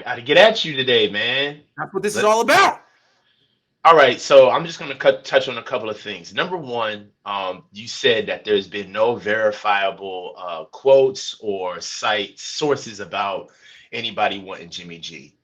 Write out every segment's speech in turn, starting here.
I got to get at you today, man. That's what this is all about. All right, so I'm just going to touch on a couple of things. Number one, you said that there's been no verifiable quotes or site sources about anybody wanting Jimmy G.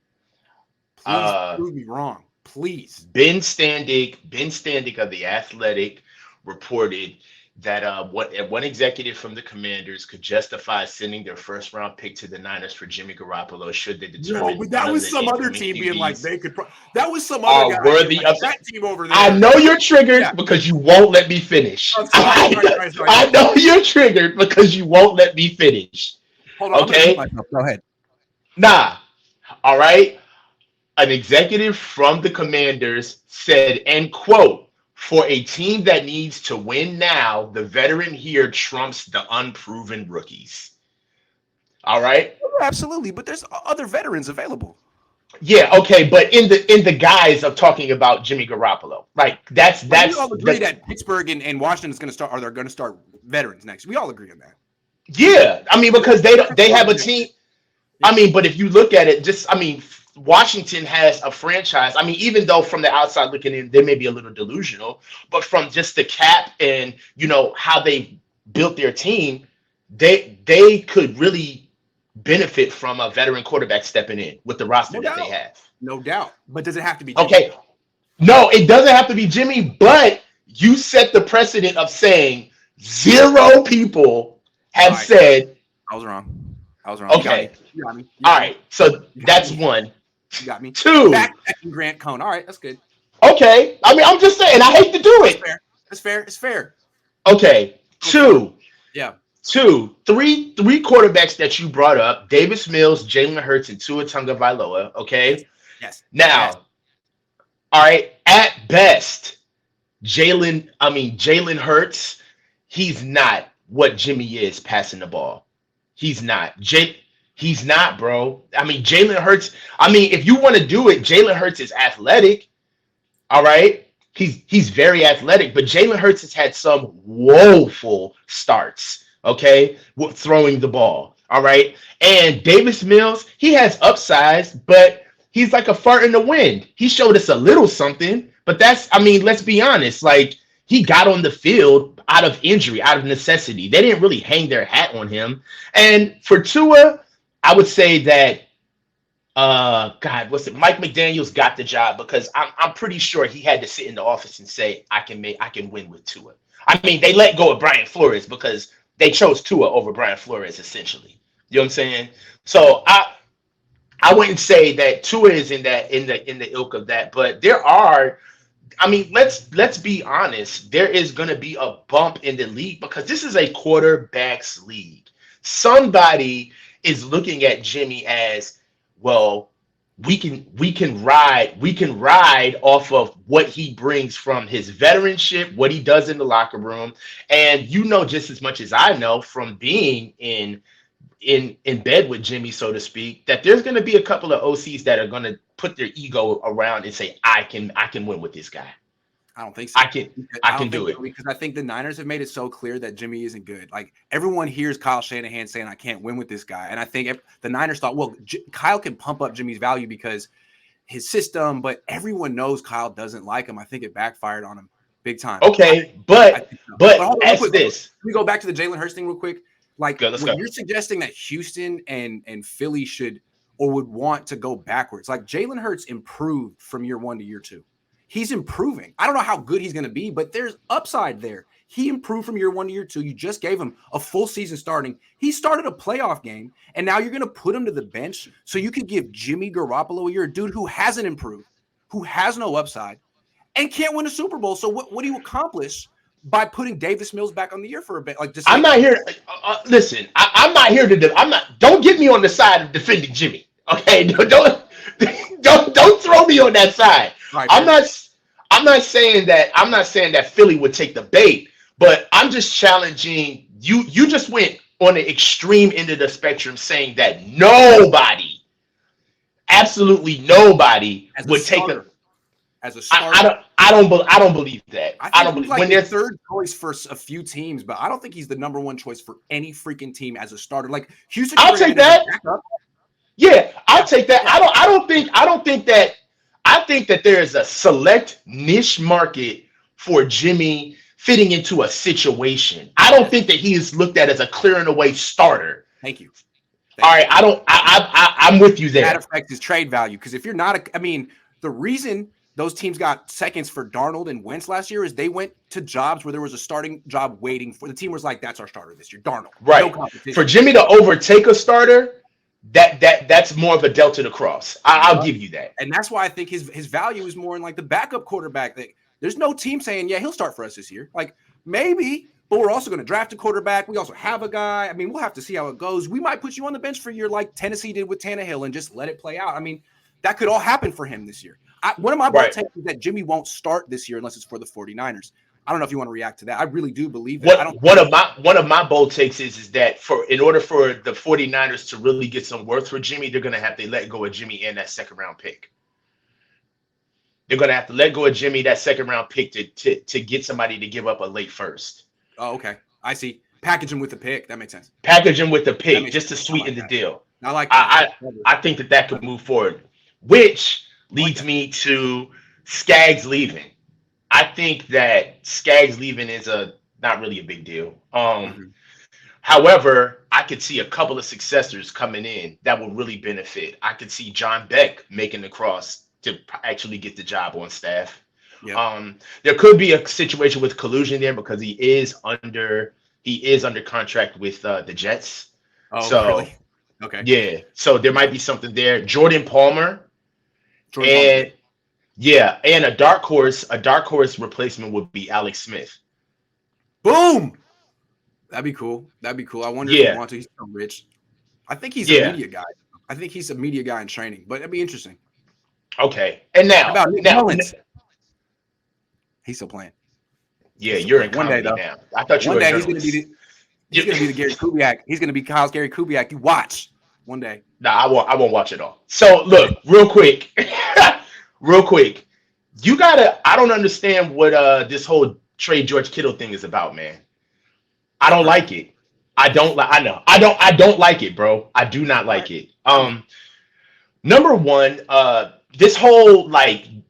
Please prove me wrong, please. Ben Standig of The Athletic reported that one executive from the Commanders could justify sending their first round pick to the Niners for Jimmy Garoppolo should they determine. No, but that was some other team being like they could. That was some other guy worthy like, of that team over there. I know you're triggered because you won't let me finish. I know you're triggered because you won't let me finish. Hold on, okay, go ahead. Nah, all right. An executive from the Commanders said, and quote, "For a team that needs to win now, the veteran here trumps the unproven rookies." All right? Absolutely, but there's other veterans available. Yeah, okay, but in the guise of talking about Jimmy Garoppolo, right? That's we all agree that Pittsburgh and Washington is going to start, or they're going to start veterans next. We all agree on that. Yeah, I mean, because they have a team. I mean, but if you look at it, Washington has a franchise. I mean, even though from the outside looking in, they may be a little delusional, but from just the cap and how they built their team, they could really benefit from a veteran quarterback stepping in with the roster that they have. No doubt. But does it have to be Jimmy? Okay. No, it doesn't have to be Jimmy, but you set the precedent of saying 0 people have said. I was wrong. Okay. You got me. All right. So that's one. You got me. 2. Back Grant Cohn. All right. That's good. Okay. I mean, I'm just saying, I hate to do it. That's fair. It's fair. Okay. 2. Yeah. 2, 3 quarterbacks that you brought up: Davis Mills, Jalen Hurts, and Tua Tagovailoa. Okay. Yes. Now, all right. At best, Jalen Hurts, he's not what Jimmy is passing the ball. He's not. He's not, bro. I mean, Jalen Hurts. I mean, if you want to do it, Jalen Hurts is athletic. All right. He's very athletic, but Jalen Hurts has had some woeful starts. Okay, with throwing the ball. All right. And Davis Mills, he has upsides, but he's like a fart in the wind. He showed us a little something, but let's be honest. Like, he got on the field out of injury, out of necessity. They didn't really hang their hat on him. And for Tua, I would say that, Mike McDaniels got the job because I'm pretty sure he had to sit in the office and say, I can win with Tua. I mean, they let go of Brian Flores because they chose Tua over Brian Flores, essentially. You know what I'm saying? So I wouldn't say that Tua is in the ilk of that, but there are. I mean, let's be honest. There is going to be a bump in the league because this is a quarterbacks league. Somebody is looking at Jimmy as, well, we can ride off of what he brings from his veteranship, what he does in the locker room. And just as much as I know from being in bed with Jimmy, so to speak, that there's going to be a couple of OCs that are going to put their ego around and say, I can win with this guy. I don't think so. I can do it because I think the Niners have made it so clear that Jimmy isn't good. Like, everyone hears Kyle Shanahan saying, I can't win with this guy. And I think if the Niners thought, well, Kyle can pump up Jimmy's value because his system, but everyone knows Kyle doesn't like him. I think it backfired on him big time. Okay, but as this. Let me go back to the Jalen Hurts thing real quick. Like, when you're suggesting that Houston and Philly should or would want to go backwards, like Jalen Hurts improved from year 1 to year 2. He's improving. I don't know how good he's going to be, but there's upside there. He improved from year 1 to year 2. You just gave him a full season starting. He started a playoff game, and now you're going to put him to the bench so you can give Jimmy Garoppolo, you're a dude who hasn't improved, who has no upside, and can't win a Super Bowl. So what do you accomplish by putting Davis Mills back on the year for a bit? I'm not here. Listen, I'm not here to. Don't get me on the side of defending Jimmy. Okay, don't throw me on that side. Right, I'm not saying that Philly would take the bait, but I'm just challenging you. You just went on the extreme end of the spectrum saying that nobody, absolutely nobody, would take a as a starter. I don't believe that. I don't believe when they're third choice for a few teams, but I don't think he's the number 1 choice for any freaking team as a starter. Like Houston, I'll take that. Yeah, I'll take that. I think that there is a select niche market for Jimmy fitting into a situation. I don't think that he is looked at as a clear and away starter. Thank you. All right, I'm with you there. That affects his trade value because if you're not the reason those teams got seconds for Darnold and Wentz last year is they went to jobs where there was a starting job waiting for the team was like, that's our starter this year, Darnold. Right. No competition. For Jimmy to overtake a starter, that's more of a delta to cross. I'll give you that. And that's why I think his value is more in like the backup quarterback thing. There's no team saying, yeah, he'll start for us this year. Like maybe, but we're also going to draft a quarterback. We also have a guy. I mean, we'll have to see how it goes. We might put you on the bench for a year like Tennessee did with Tannehill and just let it play out. I mean, that could all happen for him this year. One of my bold takes is that Jimmy won't start this year unless it's for the 49ers. I don't know if you want to react to that. I really do believe that. One of my bold takes is that in order for the 49ers to really get some worth for Jimmy, they're going to have to let go of Jimmy and that second round pick. They're going to have to let go of Jimmy, that second round pick to get somebody to give up a late first. Oh, okay. I see. Package him with the pick. That makes sense. Package him with the pick just to sweeten the deal. I like that. I think that could move forward, which leads me to Skaggs leaving. I think that Skaggs leaving is not really a big deal. However, I could see a couple of successors coming in that will really benefit. I could see John Beck making the cross to actually get the job on staff. Yep. There could be a situation with collusion there because he is under contract with the Jets. Oh, so, really? Okay. Yeah. So there might be something there. Jordan Palmer. And a dark horse replacement would be Alex Smith. Boom. That'd be cool. I wonder if he wants to. He's so rich. I think he's a media guy. I think he's a media guy in training, but it'd be interesting. Okay. And now, he's still playing. Yeah, you're in comedy now. I thought you were a journalist. He's gonna be the Gary Kubiak. He's gonna be Kyle's Gary Kubiak. You watch one day. No, I won't watch it all. So look, real quick. I don't understand what this whole trade George Kittle thing is about, man. I don't like it. I don't like it, bro. I do not like it. Number one, this whole when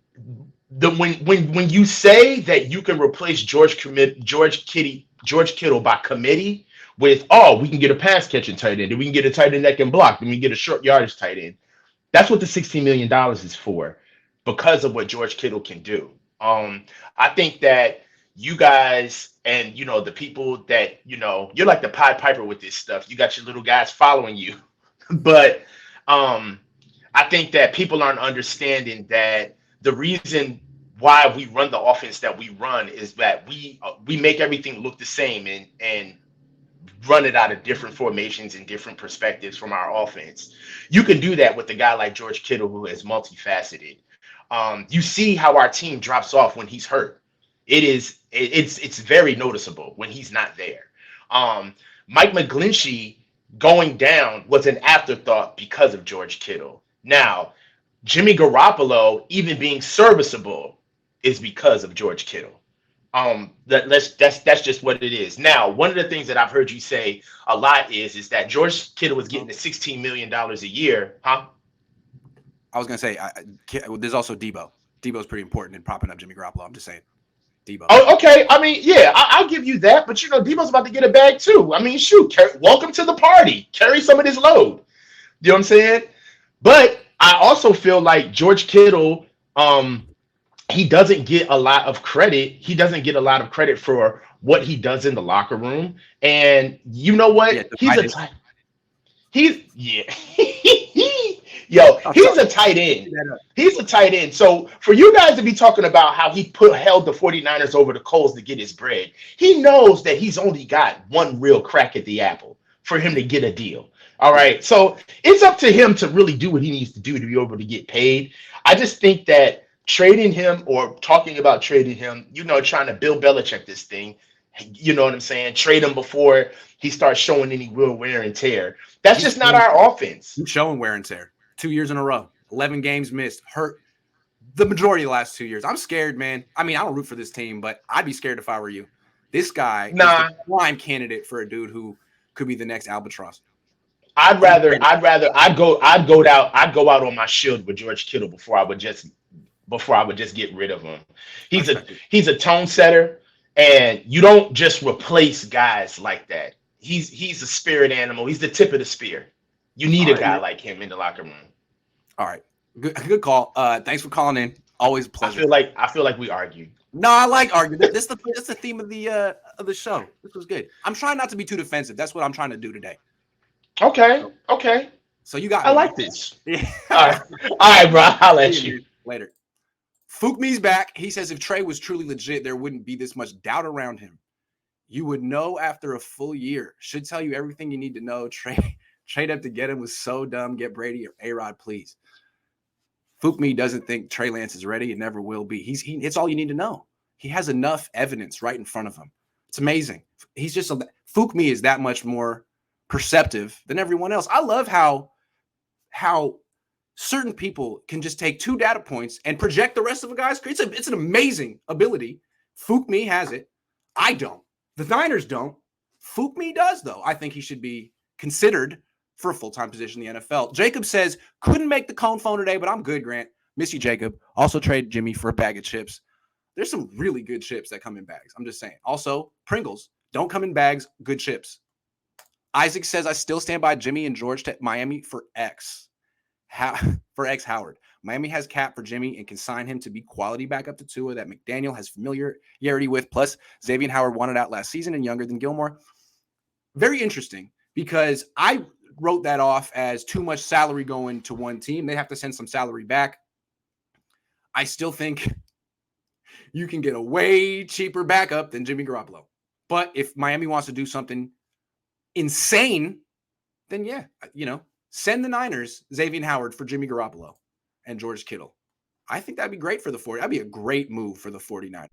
you say that you can replace George Kittle by committee with, we can get a pass catching tight end, then we can get a tight end that can block, then we can get a short yardage tight end. That's what the $16 million is for, because of what George Kittle can do. I think that you guys and the people that you're like the Pied Piper with this stuff. You got your little guys following you, but I think that people aren't understanding that the reason why we run the offense that we run is that we make everything look the same and run it out of different formations and different perspectives from our offense. You can do that with a guy like George Kittle, who is multifaceted. You see how our team drops off when he's hurt. It's very noticeable when he's not there. Mike McGlinchey going down was an afterthought because of George Kittle. Now, Jimmy Garoppolo even being serviceable is because of George Kittle. That's just what it is. Now, one of the things that I've heard you say a lot is that George Kittle was getting the $16 million a year, huh? I was gonna say there's also Debo. Debo's pretty important in propping up Jimmy Garoppolo. I'm just saying, Debo. Oh, okay. I mean, yeah, I'll give you that. But Debo's about to get a bag too. I mean, shoot, welcome to the party. Carry some of this load. You know what I'm saying? But I also feel like George Kittle, he doesn't get a lot of credit. He doesn't get a lot of credit for what he does in the locker room. And you know what? Yeah, he's a tight end. He's a tight end. So for you guys to be talking about how he held the 49ers over the coals to get his bread, he knows that he's only got one real crack at the apple for him to get a deal. All right. So it's up to him to really do what he needs to do to be able to get paid. I just think that trading him or talking about trading him, trying to Bill Belichick this thing, you know what I'm saying? Trade him before he starts showing any real wear and tear. That's just not our offense. He's showing wear and tear 2 years in a row, 11 games missed, hurt the majority of the last 2 years. I'm scared, man. I mean, I don't root for this team, but I'd be scared if I were you. This guy is the prime candidate for a dude who could be the next albatross. I'd go out on my shield with George Kittle before I would just get rid of him. He's a tone setter, and you don't just replace guys like that. He's a spirit animal. He's the tip of the spear. You need a guy like him in the locker room. All right. Good call. Thanks for calling in. Always a pleasure. I feel like we argued. No, I like arguing. That's the theme of the show. This was good. I'm trying not to be too defensive. That's what I'm trying to do today. Okay. So you got I like this. Yeah. All right, bro. I'll let you later. Fook me's back. He says if Trey was truly legit, there wouldn't be this much doubt around him. You would know after a full year. Should tell you everything you need to know. Trade up to get him was so dumb. Get Brady or A-Rod, please. Fook me doesn't think Trey Lance is ready. It never will be. It's all you need to know. He has enough evidence right in front of him. It's amazing. Fook me is that much more perceptive than everyone else. I love how certain people can just take 2 data points and project the rest of a guy's career. It's an amazing ability. Fook me has it. I don't. The Niners don't. Fook me does, though. I think he should be considered for a full-time position in the NFL. Jacob says, couldn't make the Cohn phone today, but I'm good, Grant. Miss you, Jacob. Also trade Jimmy for a bag of chips. There's some really good chips that come in bags. I'm just saying. Also, Pringles don't come in bags. Good chips. Isaac says, I still stand by Jimmy and George to Miami for X. For X Howard. Miami has cap for Jimmy and can sign him to be quality backup to Tua that McDaniel has familiarity with. Plus, Xavier Howard wanted out last season and younger than Gilmore. Very interesting because I wrote that off as too much salary going to one team. They have to send some salary back. I still think you can get a way cheaper backup than Jimmy Garoppolo. But if Miami wants to do something insane, then yeah, send the Niners Xavier Howard for Jimmy Garoppolo and George Kittle. I think that'd be great for the 49ers. That'd be a great move for the 49ers.